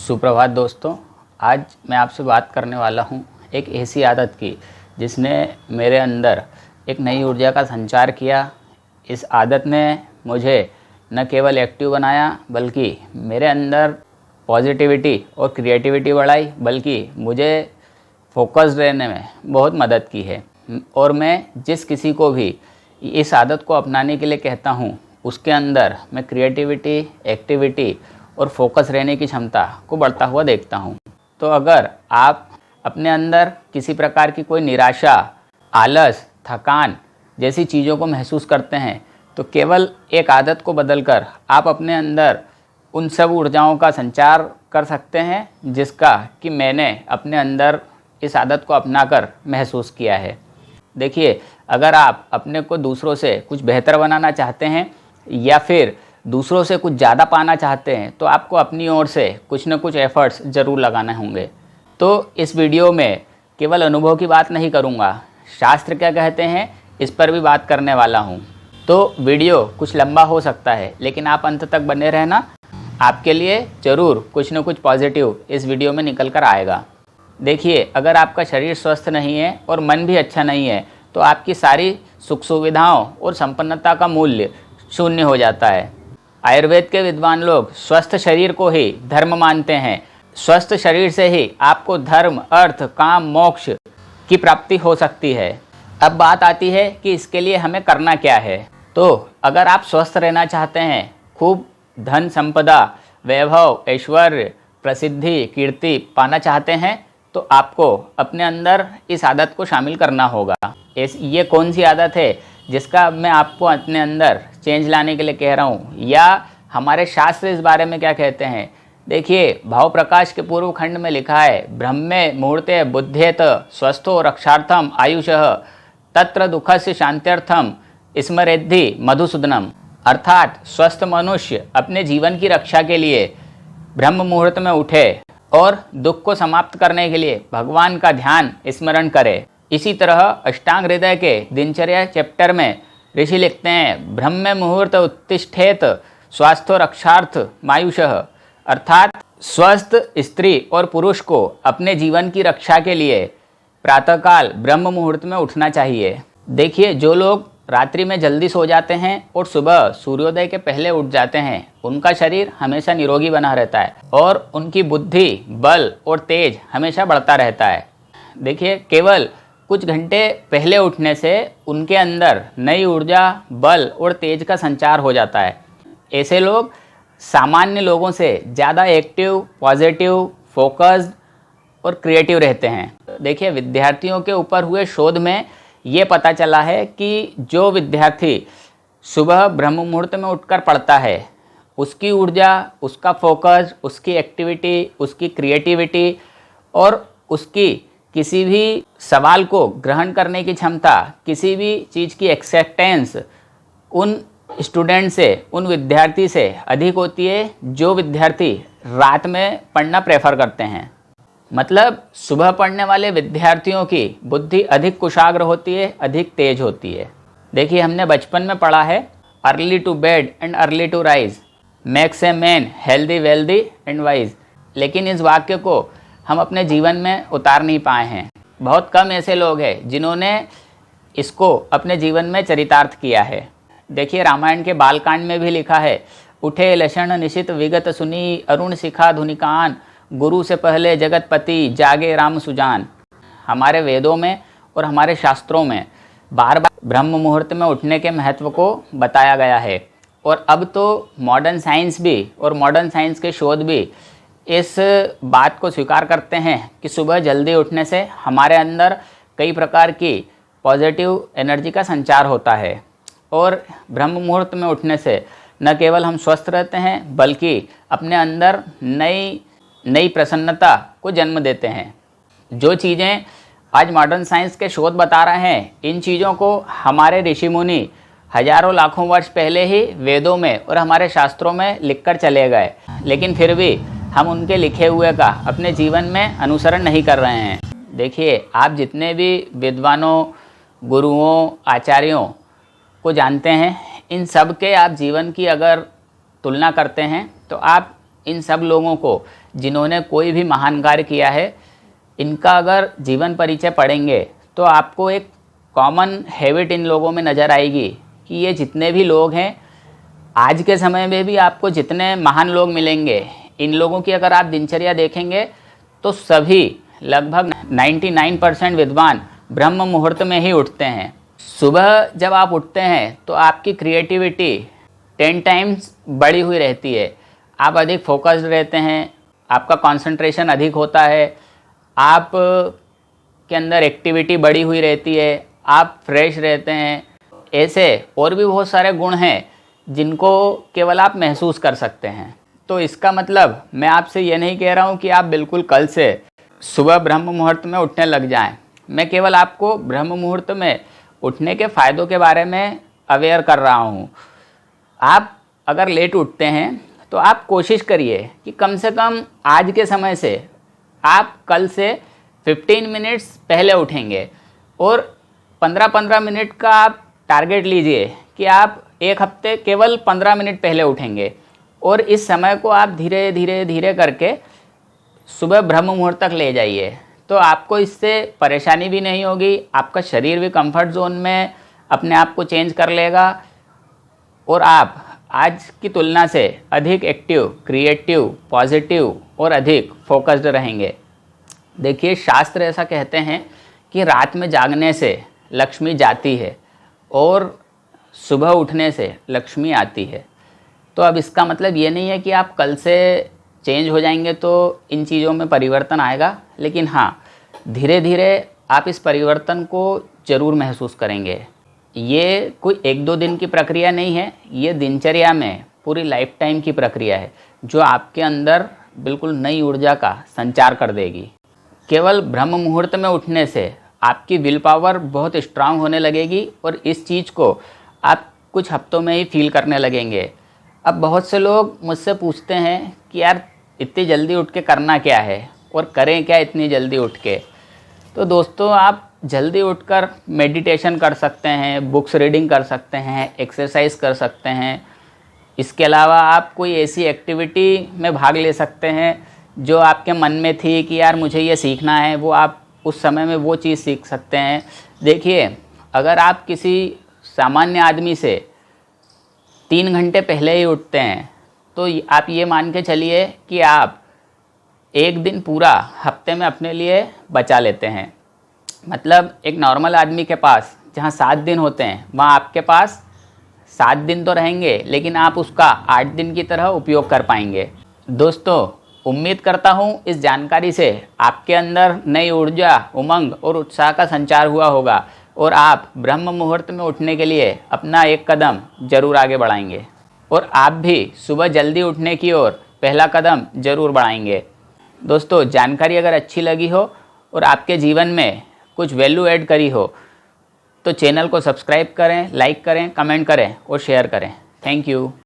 सुप्रभात दोस्तों। आज मैं आपसे बात करने वाला हूँ एक ऐसी आदत की जिसने मेरे अंदर एक नई ऊर्जा का संचार किया। इस आदत ने मुझे न केवल एक्टिव बनाया बल्कि मेरे अंदर पॉजिटिविटी और क्रिएटिविटी बढ़ाई, बल्कि मुझे फोकस रहने में बहुत मदद की है। और मैं जिस किसी को भी इस आदत को अपनाने के लिए कहता हूँ उसके अंदर मैं क्रिएटिविटी, एक्टिविटी और फोकस रहने की क्षमता को बढ़ता हुआ देखता हूँ। तो अगर आप अपने अंदर किसी प्रकार की कोई निराशा, आलस, थकान जैसी चीज़ों को महसूस करते हैं तो केवल एक आदत को बदलकर आप अपने अंदर उन सब ऊर्जाओं का संचार कर सकते हैं जिसका कि मैंने अपने अंदर इस आदत को अपनाकर महसूस किया है। देखिए, अगर आप अपने को दूसरों से कुछ बेहतर बनाना चाहते हैं या फिर दूसरों से कुछ ज़्यादा पाना चाहते हैं तो आपको अपनी ओर से कुछ न कुछ एफ़र्ट्स ज़रूर लगाने होंगे। तो इस वीडियो में केवल अनुभव की बात नहीं करूँगा, शास्त्र क्या कहते हैं इस पर भी बात करने वाला हूँ। तो वीडियो कुछ लंबा हो सकता है लेकिन आप अंत तक बने रहना, आपके लिए ज़रूर कुछ न कुछ पॉजिटिव इस वीडियो में निकल कर आएगा। देखिए, अगर आपका शरीर स्वस्थ नहीं है और मन भी अच्छा नहीं है तो आपकी सारी सुख सुविधाओं और संपन्नता का मूल्य शून्य हो जाता है। आयुर्वेद के विद्वान लोग स्वस्थ शरीर को ही धर्म मानते हैं। स्वस्थ शरीर से ही आपको धर्म, अर्थ, काम, मोक्ष की प्राप्ति हो सकती है। अब बात आती है कि इसके लिए हमें करना क्या है। तो अगर आप स्वस्थ रहना चाहते हैं, खूब धन संपदा, वैभव, ऐश्वर्य, प्रसिद्धि, कीर्ति पाना चाहते हैं तो आपको अपने अंदर इस आदत को शामिल करना होगा। ये कौन सी आदत है जिसका मैं आपको अपने अंदर चेंज लाने के लिए कह रहा हूँ, या हमारे शास्त्र इस बारे में क्या कहते हैं। देखिए, भाव प्रकाश के पूर्व खंड में लिखा है, ब्रह्मे मुहूर्ते बुद्धेत स्वस्थो रक्षार्थम आयुषः तत्र दुखस्य शांत्यर्थम स्मरेद्धि मधुसूदनम। अर्थात स्वस्थ मनुष्य अपने जीवन की रक्षा के लिए ब्रह्म मुहूर्त में उठे और दुख को समाप्त करने के लिए भगवान का ध्यान स्मरण करे। इसी तरह अष्टांग हृदय के दिनचर्या चैप्टर में ऋषि लिखते हैं, ब्रह्म मुहूर्त उत्तिष्ठेत स्वास्थ्य रक्षार्थ मायुषः। अर्थात स्वस्थ स्त्री और पुरुष को अपने जीवन की रक्षा के लिए प्रातःकाल ब्रह्म मुहूर्त में उठना चाहिए। देखिए, जो लोग रात्रि में जल्दी सो जाते हैं और सुबह सूर्योदय के पहले उठ जाते हैं उनका शरीर हमेशा निरोगी बना रहता है और उनकी बुद्धि, बल और तेज हमेशा बढ़ता रहता है। देखिए, केवल कुछ घंटे पहले उठने से उनके अंदर नई ऊर्जा, बल और तेज का संचार हो जाता है। ऐसे लोग सामान्य लोगों से ज़्यादा एक्टिव, पॉजिटिव, फोकस्ड और क्रिएटिव रहते हैं। देखिए, विद्यार्थियों के ऊपर हुए शोध में ये पता चला है कि जो विद्यार्थी सुबह ब्रह्म मुहूर्त में उठकर पढ़ता है उसकी ऊर्जा, उसका फोकस, उसकी एक्टिविटी, उसकी क्रिएटिविटी और उसकी किसी भी सवाल को ग्रहण करने की क्षमता, किसी भी चीज़ की एक्सेप्टेंस उन स्टूडेंट से, उन विद्यार्थी से अधिक होती है जो विद्यार्थी रात में पढ़ना प्रेफर करते हैं। मतलब सुबह पढ़ने वाले विद्यार्थियों की बुद्धि अधिक कुशाग्र होती है, अधिक तेज होती है। देखिए, हमने बचपन में पढ़ा है, early to bed and early to rise makes a man healthy, wealthy and wise. लेकिन इस वाक्य को हम अपने जीवन में उतार नहीं पाए हैं। बहुत कम ऐसे लोग हैं जिन्होंने इसको अपने जीवन में चरितार्थ किया है। देखिए, रामायण के बालकांड में भी लिखा है, उठे लक्षण निशित विगत सुनी अरुण शिखा धुनिकान गुरु से पहले जगतपति जागे राम सुजान। हमारे वेदों में और हमारे शास्त्रों में बार बार ब्रह्म मुहूर्त में उठने के महत्व को बताया गया है। और अब तो मॉडर्न साइंस भी और मॉडर्न साइंस के शोध भी इस बात को स्वीकार करते हैं कि सुबह जल्दी उठने से हमारे अंदर कई प्रकार की पॉजिटिव एनर्जी का संचार होता है और ब्रह्म मुहूर्त में उठने से न केवल हम स्वस्थ रहते हैं बल्कि अपने अंदर नई प्रसन्नता को जन्म देते हैं। जो चीज़ें आज मॉडर्न साइंस के शोध बता रहे हैं, इन चीज़ों को हमारे ऋषि मुनि हजारों लाखों वर्ष पहले ही वेदों में और हमारे शास्त्रों में लिखकर चले गए, लेकिन फिर भी हम उनके लिखे हुए का अपने जीवन में अनुसरण नहीं कर रहे हैं। देखिए, आप जितने भी विद्वानों, गुरुओं, आचार्यों को जानते हैं, इन सब के आप जीवन की अगर तुलना करते हैं तो आप इन सब लोगों को जिन्होंने कोई भी महान कार्य किया है, इनका अगर जीवन परिचय पढ़ेंगे तो आपको एक कॉमन हैबिट इन लोगों में नज़र आएगी कि ये जितने भी लोग हैं आज के समय में भी आपको जितने महान लोग मिलेंगे, इन लोगों की अगर आप दिनचर्या देखेंगे तो सभी लगभग 99% विद्वान ब्रह्म मुहूर्त में ही उठते हैं। सुबह जब आप उठते हैं तो आपकी क्रिएटिविटी 10 टाइम्स बढ़ी हुई रहती है, आप अधिक फोकस्ड रहते हैं, आपका कंसंट्रेशन अधिक होता है, आप के अंदर एक्टिविटी बढ़ी हुई रहती है, आप फ्रेश रहते हैं। ऐसे और भी बहुत सारे गुण हैं जिनको केवल आप महसूस कर सकते हैं। तो इसका मतलब मैं आपसे ये नहीं कह रहा हूँ कि आप बिल्कुल कल से सुबह ब्रह्म मुहूर्त में उठने लग जाएं। मैं केवल आपको ब्रह्म मुहूर्त में उठने के फ़ायदों के बारे में अवेयर कर रहा हूँ। आप अगर लेट उठते हैं तो आप कोशिश करिए कि कम से कम आज के समय से आप कल से 15 मिनट्स पहले उठेंगे और 15-15 मिनट का आप टारगेट लीजिए कि आप एक हफ्ते केवल 15 मिनट पहले उठेंगे और इस समय को आप धीरे धीरे धीरे करके सुबह ब्रह्म मुहूर्त तक ले जाइए। तो आपको इससे परेशानी भी नहीं होगी, आपका शरीर भी कंफर्ट जोन में अपने आप को चेंज कर लेगा और आप आज की तुलना से अधिक एक्टिव, क्रिएटिव, पॉजिटिव और अधिक फोकस्ड रहेंगे। देखिए, शास्त्र ऐसा कहते हैं कि रात में जागने से लक्ष्मी जाती है और सुबह उठने से लक्ष्मी आती है। तो अब इसका मतलब ये नहीं है कि आप कल से चेंज हो जाएंगे तो इन चीज़ों में परिवर्तन आएगा, लेकिन हाँ, धीरे धीरे आप इस परिवर्तन को ज़रूर महसूस करेंगे। ये कोई 1-2 दिन की प्रक्रिया नहीं है, ये दिनचर्या में पूरी लाइफ टाइम की प्रक्रिया है जो आपके अंदर बिल्कुल नई ऊर्जा का संचार कर देगी। केवल ब्रह्म मुहूर्त में उठने से आपकी विल पावर बहुत स्ट्रांग होने लगेगी और इस चीज़ को आप कुछ हफ्तों में ही फील करने लगेंगे। अब बहुत से लोग मुझसे पूछते हैं कि यार इतनी जल्दी उठ के करना क्या है और करें क्या इतनी जल्दी उठ के। तो दोस्तों, आप जल्दी उठकर मेडिटेशन कर सकते हैं, बुक्स रीडिंग कर सकते हैं, एक्सरसाइज कर सकते हैं। इसके अलावा आप कोई ऐसी एक्टिविटी में भाग ले सकते हैं जो आपके मन में थी कि यार मुझे ये सीखना है, वो आप उस समय में वो चीज़ सीख सकते हैं। देखिए, अगर आप किसी सामान्य आदमी से 3 घंटे पहले ही उठते हैं तो आप ये मान के चलिए कि आप एक दिन पूरा हफ्ते में अपने लिए बचा लेते हैं। मतलब एक नॉर्मल आदमी के पास जहाँ 7 दिन होते हैं, वहाँ आपके पास 7 दिन तो रहेंगे, लेकिन आप उसका 8 दिन की तरह उपयोग कर पाएंगे। दोस्तों, उम्मीद करता हूँ इस जानकारी से आपके अंदर नई ऊर्जा, उमंग और उत्साह का संचार हुआ होगा और आप ब्रह्म मुहूर्त में उठने के लिए अपना एक कदम जरूर आगे बढ़ाएंगे और आप भी सुबह जल्दी उठने की ओर पहला कदम जरूर बढ़ाएंगे। दोस्तों, जानकारी अगर अच्छी लगी हो और आपके जीवन में कुछ वैल्यू ऐड करी हो तो चैनल को सब्सक्राइब करें, लाइक करें, कमेंट करें और शेयर करें। Thank you.